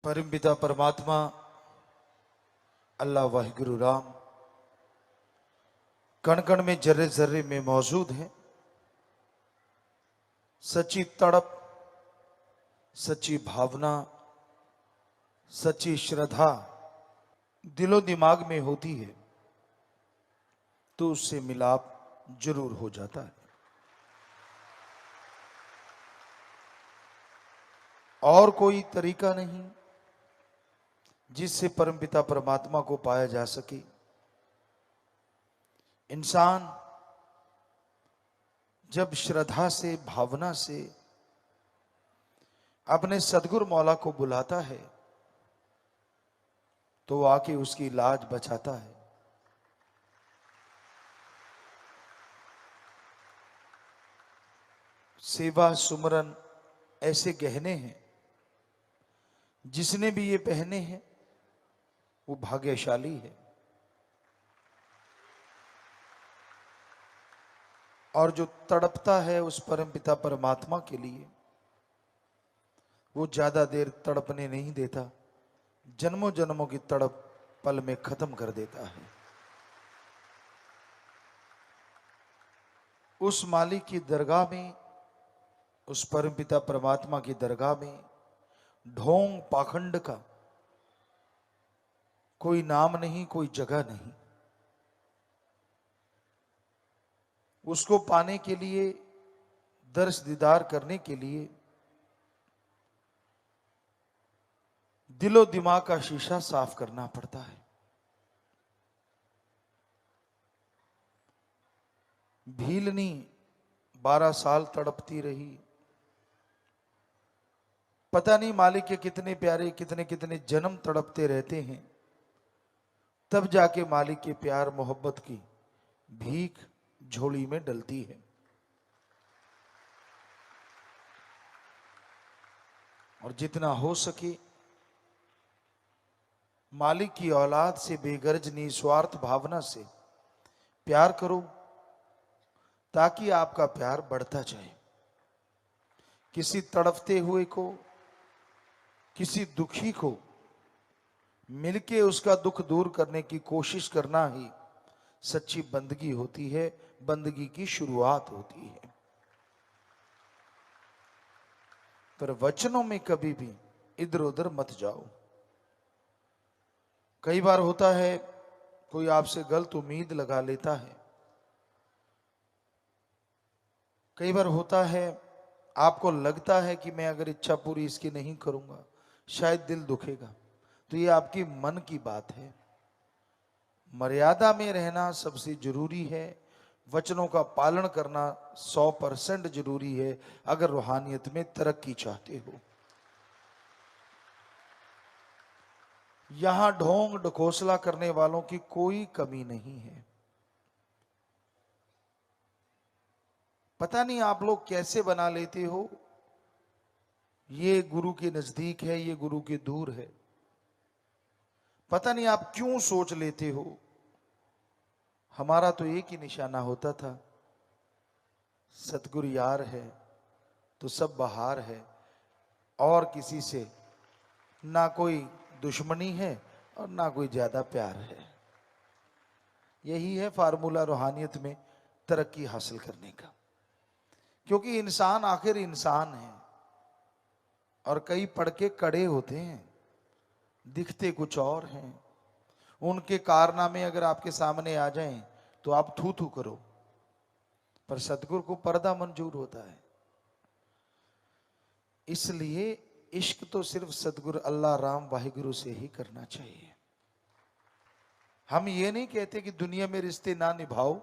परम पिता परमात्मा अल्लाह वाहिगुरु राम कण कण में जर्रे जर्रे में मौजूद है। सच्ची तड़प, सच्ची भावना, सच्ची श्रद्धा दिलो दिमाग में होती है तो उससे मिलाप जरूर हो जाता है। और कोई तरीका नहीं जिससे परमपिता परमात्मा को पाया जा सके। इंसान जब श्रद्धा से, भावना से अपने सदगुरु मौला को बुलाता है तो वो आके उसकी लाज बचाता है। सेवा सुमरन ऐसे गहने हैं, जिसने भी ये पहने हैं वो भाग्यशाली है। और जो तड़पता है उस परमपिता परमात्मा के लिए, वो ज्यादा देर तड़पने नहीं देता, जन्मों जन्मों की तड़प पल में खत्म कर देता है। उस मालिक की दरगाह में, उस परमपिता परमात्मा की दरगाह में ढोंग पाखंड का कोई नाम नहीं, कोई जगह नहीं। उसको पाने के लिए, दर्श दीदार करने के लिए दिलो दिमाग का शीशा साफ करना पड़ता है। भीलनी 12 साल तड़पती रही। पता नहीं मालिक के कितने प्यारे, कितने कितने जन्म तड़पते रहते हैं, तब जाके मालिक के प्यार मोहब्बत की भीख झोली में डलती है। और जितना हो सके मालिक की औलाद से बेगर्ज निस्वार्थ भावना से प्यार करो, ताकि आपका प्यार बढ़ता जाए। किसी तड़पते हुए को, किसी दुखी को मिलके उसका दुख दूर करने की कोशिश करना ही सच्ची बंदगी होती है, बंदगी की शुरुआत होती है। पर वचनों में कभी भी इधर उधर मत जाओ। कई बार होता है कोई आपसे गलत उम्मीद लगा लेता है, कई बार होता है आपको लगता है कि मैं अगर इच्छा पूरी इसकी नहीं करूंगा शायद दिल दुखेगा, तो ये आपकी मन की बात है। मर्यादा में रहना सबसे जरूरी है, वचनों का पालन करना 100% जरूरी है अगर रूहानियत में तरक्की चाहते हो। यहां ढोंग ढकोसला करने वालों की कोई कमी नहीं है। पता नहीं आप लोग कैसे बना लेते हो, ये गुरु के नजदीक है, ये गुरु के दूर है। पता नहीं आप क्यों सोच लेते हो। हमारा तो एक ही निशाना होता था, सतगुरु यार है तो सब बहार है, और किसी से ना कोई दुश्मनी है और ना कोई ज्यादा प्यार है। यही है फार्मूला रूहानियत में तरक्की हासिल करने का। क्योंकि इंसान आखिर इंसान है और कई पड़के कड़े होते हैं, दिखते कुछ और हैं। उनके कारनामे अगर आपके सामने आ जाएं तो आप थू थू करो, पर सतगुरु को पर्दा मंजूर होता है। इसलिए इश्क तो सिर्फ सतगुरु अल्लाह राम वाहिगुरु से ही करना चाहिए। हम ये नहीं कहते कि दुनिया में रिश्ते ना निभाओ,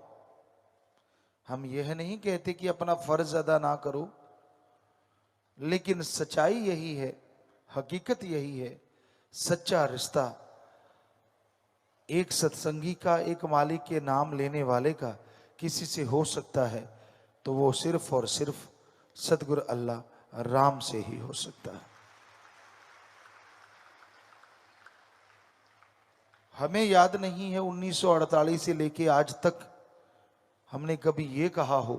हम यह नहीं कहते कि अपना फर्ज अदा ना करो, लेकिन सच्चाई यही है, हकीकत यही है, सच्चा रिश्ता एक सत्संगी का, एक मालिक के नाम लेने वाले का किसी से हो सकता है तो वो सिर्फ और सिर्फ सतगुरु अल्लाह राम से ही हो सकता है। हमें याद नहीं है 1948 से लेके आज तक हमने कभी ये कहा हो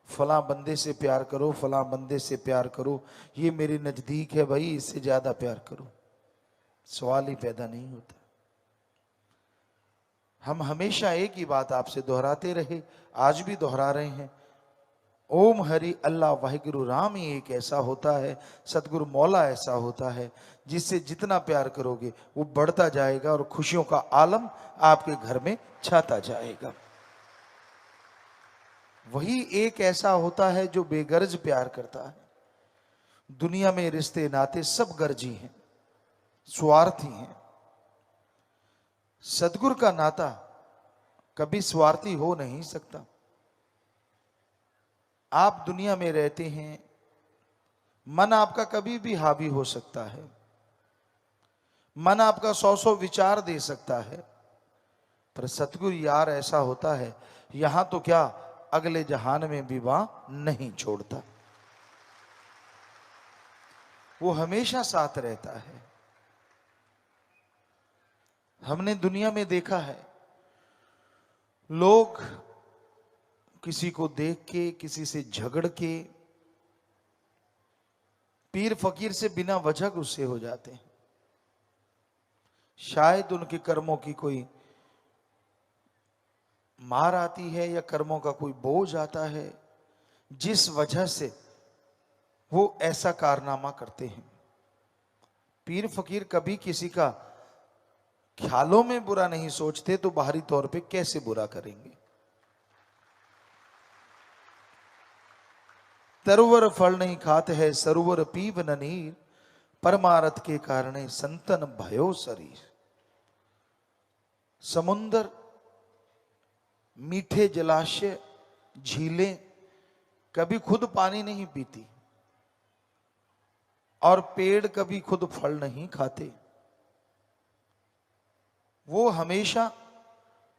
फलां बंदे से प्यार करो, फलां बंदे से प्यार करो, ये मेरे नजदीक है भाई, इससे ज्यादा प्यार करो। सवाल ही पैदा नहीं होता। हम हमेशा एक ही बात आपसे दोहराते रहे, आज भी दोहरा रहे हैं। ओम हरि अल्लाह वाहिगुरु राम ही एक ऐसा होता है, सतगुरु मौला ऐसा होता है, जिससे जितना प्यार करोगे वो बढ़ता जाएगा और खुशियों का आलम आपके घर में छाता जाएगा। वही एक ऐसा होता है जो बेगर्ज प्यार करता है। दुनिया में रिश्ते नाते सब गर्जी हैं, स्वार्थी हैं। सतगुरु का नाता कभी स्वार्थी हो नहीं सकता। आप दुनिया में रहते हैं, मन आपका कभी भी हावी हो सकता है, मन आपका 100 विचार दे सकता है, पर सतगुरु यार ऐसा होता है, यहां तो क्या अगले जहान में विवाह नहीं छोड़ता। वो हमेशा साथ रहता है। हमने दुनिया में देखा है, लोग किसी को देख के, किसी से झगड़ के, पीर फकीर से बिना वजह गुस्से हो जाते हैं। शायद उनके कर्मों की कोई मार आती है या कर्मों का कोई बोझ आता है, जिस वजह से वो ऐसा कारनामा करते हैं। पीर फकीर कभी किसी का ख्यालों में बुरा नहीं सोचते, तो बाहरी तौर पे कैसे बुरा करेंगे। तरुवर फल नहीं खाते है, सरोवर पीव न नीर, परमारथ के कारणे संतन भयो शरीर। समुंदर, मीठे जलाशय, झीलें कभी खुद पानी नहीं पीती, और पेड़ कभी खुद फल नहीं खाते। वो हमेशा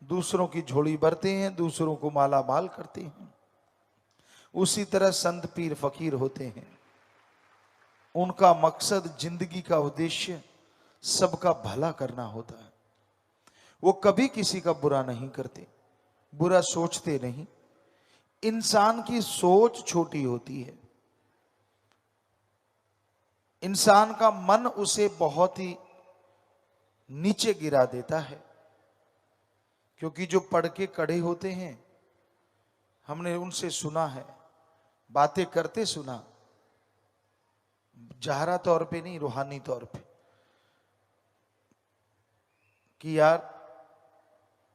दूसरों की झोली भरते हैं, दूसरों को माला माल करते हैं। उसी तरह संत पीर फकीर होते हैं। उनका मकसद, जिंदगी का उद्देश्य सबका भला करना होता है। वो कभी किसी का बुरा नहीं करते, बुरा सोचते नहीं। इंसान की सोच छोटी होती है, इंसान का मन उसे बहुत ही नीचे गिरा देता है। क्योंकि जो पढ़ के कड़े होते हैं, हमने उनसे सुना है, बातें करते सुना, जाहरा तौर पे नहीं, रूहानी तौर पे, कि यार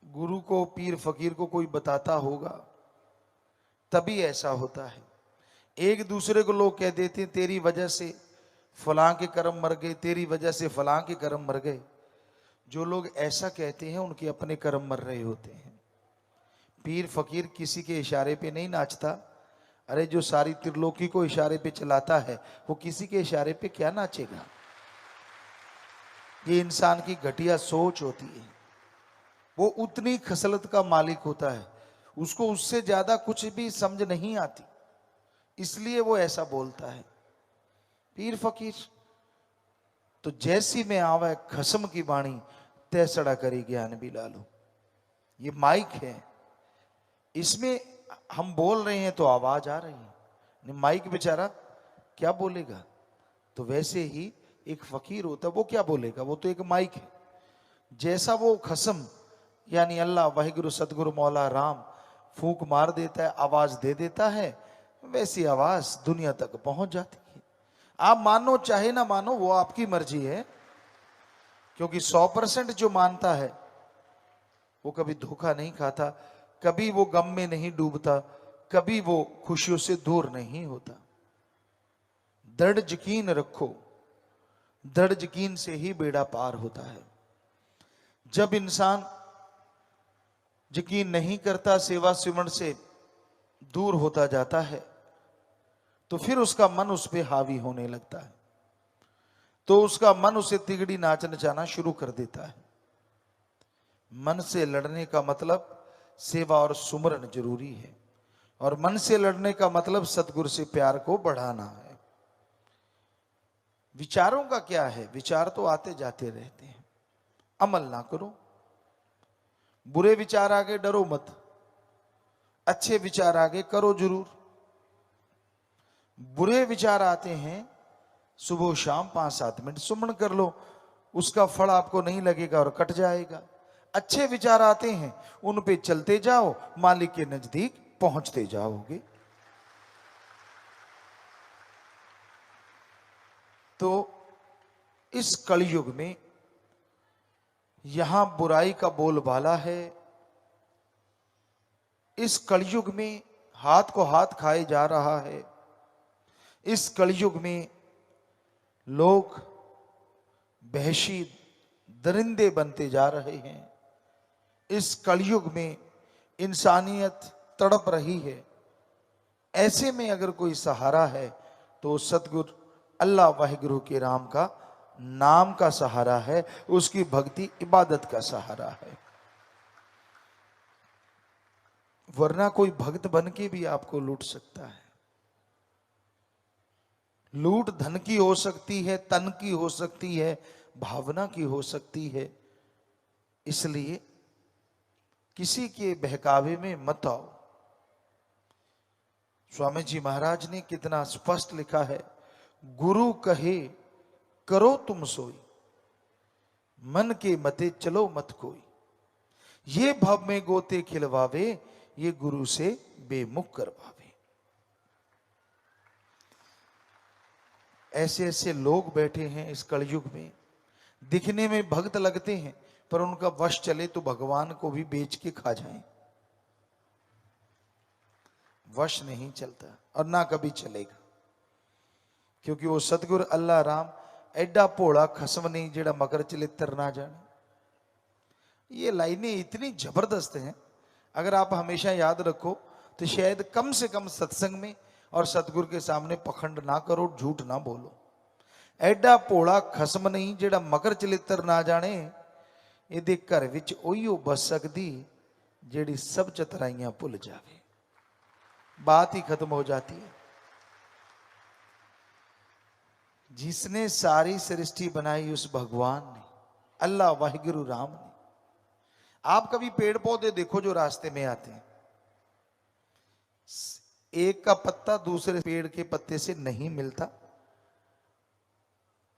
गुरु को, पीर फकीर को कोई बताता होगा तभी ऐसा होता है। एक दूसरे को लोग कह देते हैं, तेरी वजह से फलां के कर्म मर गए, तेरी वजह से फलां के कर्म मर गए। जो लोग ऐसा कहते हैं उनके अपने कर्म मर रहे होते हैं। पीर फकीर किसी के इशारे पे नहीं नाचता। अरे जो सारी त्रिलोकी को इशारे पे चलाता है, वो किसी के इशारे पे क्या नाचेगा। ये इंसान की घटिया सोच होती है। वो उतनी खसलत का मालिक होता है, उसको उससे ज्यादा कुछ भी समझ नहीं आती, इसलिए वो ऐसा बोलता है। पीर फकीर तो जैसी में आवे खसम की वाणी, तैसड़ा करी ज्ञान भी लालो। ये माइक है, इसमें हम बोल रहे हैं तो आवाज आ रही है। माइक बेचारा क्या बोलेगा। तो वैसे ही एक फकीर होता है, वो क्या बोलेगा, वो तो एक माइक है। जैसा वो खसम यानी अल्लाह वाहिगुरु सतगुरु मौला राम फूंक मार देता है, आवाज दे देता है, वैसी आवाज दुनिया तक पहुंच जाती है। आप मानो चाहे ना मानो, वो आपकी मर्जी है। क्योंकि 100% जो मानता है वो कभी धोखा नहीं खाता, कभी वो गम में नहीं डूबता, कभी वो खुशियों से दूर नहीं होता। दृढ़ यकीन रखो, दृढ़ यकीन से ही बेड़ा पार होता है। जब इंसान यकीन नहीं करता, सेवा सिमरन से दूर होता जाता है, तो फिर उसका मन उस पर हावी होने लगता है। तो उसका मन उसे तिगड़ी नाच नचाना शुरू कर देता है। मन से लड़ने का मतलब सेवा और सुमरन जरूरी है, और मन से लड़ने का मतलब सतगुरु से प्यार को बढ़ाना है। विचारों का क्या है, विचार तो आते जाते रहते हैं। अमल ना करो, बुरे विचार आगे डरो मत, अच्छे विचार आगे करो जरूर। बुरे विचार आते हैं, सुबह शाम 5-7 मिनट सुमन कर लो, उसका फल आपको नहीं लगेगा और कट जाएगा। अच्छे विचार आते हैं, उन पे चलते जाओ, मालिक के नजदीक पहुंचते जाओगे। तो इस कलयुग में यहां बुराई का बोलबाला है। इस कलयुग में हाथ को हाथ खाए जा रहा है। इस कलयुग में लोग वहशी दरिंदे बनते जा रहे हैं। इस कलयुग में इंसानियत तड़प रही है। ऐसे में अगर कोई सहारा है तो सतगुरु अल्लाह वाहिगुरु के राम का नाम का सहारा है, उसकी भक्ति इबादत का सहारा है। वरना कोई भक्त बन के भी आपको लूट सकता है। लूट धन की हो सकती है, तन की हो सकती है, भावना की हो सकती है। इसलिए किसी के बहकावे में मत आओ। स्वामी जी महाराज ने कितना स्पष्ट लिखा है, गुरु कहे करो तुम सोई, मन के मते चलो मत कोई। ये भव में गोते खिलवावे, ये गुरु से बेमुख करवावे। ऐसे ऐसे लोग बैठे हैं इस कलयुग में, दिखने में भक्त लगते हैं, पर उनका वश चले तो भगवान को भी बेच के खा जाएं। वश नहीं चलता और ना कभी चलेगा, क्योंकि वो सतगुरु अल्लाह राम एडा भोला खसम नहीं जेड़ा मकर चलित्र ना जाने। ये लाइनें इतनी जबरदस्त हैं, अगर आप हमेशा याद रखो तो शायद कम से कम सत्संग में और सतगुरु के सामने पखंड ना करो, झूठ ना बोलो। एडा भोला खसम नहीं जेड़ा मकर चलित्र ना जाने, ਇਹਦੇ घर विच ओहियो बस सकदी जेड़ी सब चतराइयां भुल जावे। बात ही खत्म हो जाती है। जिसने सारी सृष्टि बनाई उस भगवान ने, अल्लाह वाहिगुरु राम ने। आप कभी पेड़ पौधे देखो जो रास्ते में आते हैं, एक का पत्ता दूसरे पेड़ के पत्ते से नहीं मिलता।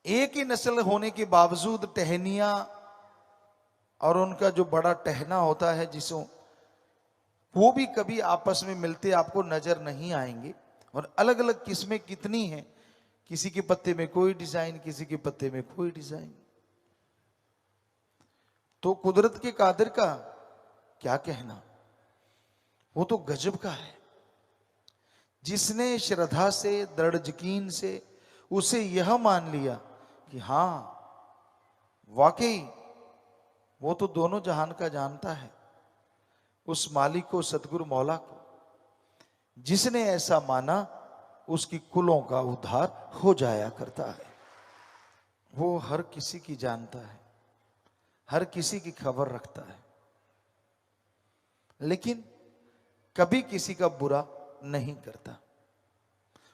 एक ही नस्ल होने के बावजूद टहनियां और उनका जो बड़ा टहना होता है जिसों, वो भी कभी आपस में मिलते आपको नजर नहीं आएंगे। और अलग अलग किस्में कितनी हैं, किसी के पत्ते में कोई डिजाइन, किसी के पत्ते में कोई डिजाइन। तो कुदरत के कादिर का क्या कहना, वो तो गजब का है। जिसने श्रद्धा से, दृढ़ यकीन से उसे यह मान लिया कि हां वाकई वो तो दोनों जहान का जानता है, उस मालिक को, सतगुरु मौला को, जिसने ऐसा माना उसकी कुलों का उद्धार हो जाया करता है। वो हर किसी की जानता है, हर किसी की खबर रखता है, लेकिन कभी किसी का बुरा नहीं करता।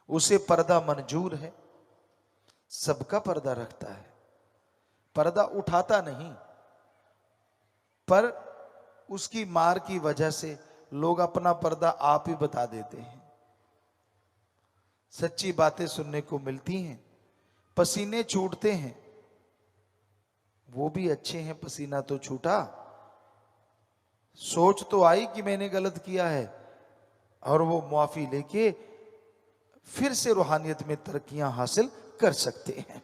उसे पर्दा मंजूर है, सबका पर्दा रखता है, पर्दा उठाता नहीं। पर उसकी मार की वजह से लोग अपना पर्दा आप ही बता देते हैं। सच्ची बातें सुनने को मिलती हैं, पसीने छूटते हैं, वो भी अच्छे हैं, पसीना तो छूटा, सोच तो आई कि मैंने गलत किया है, और वो मुआफी लेके फिर से रूहानियत में तरक्कियां हासिल कर सकते हैं।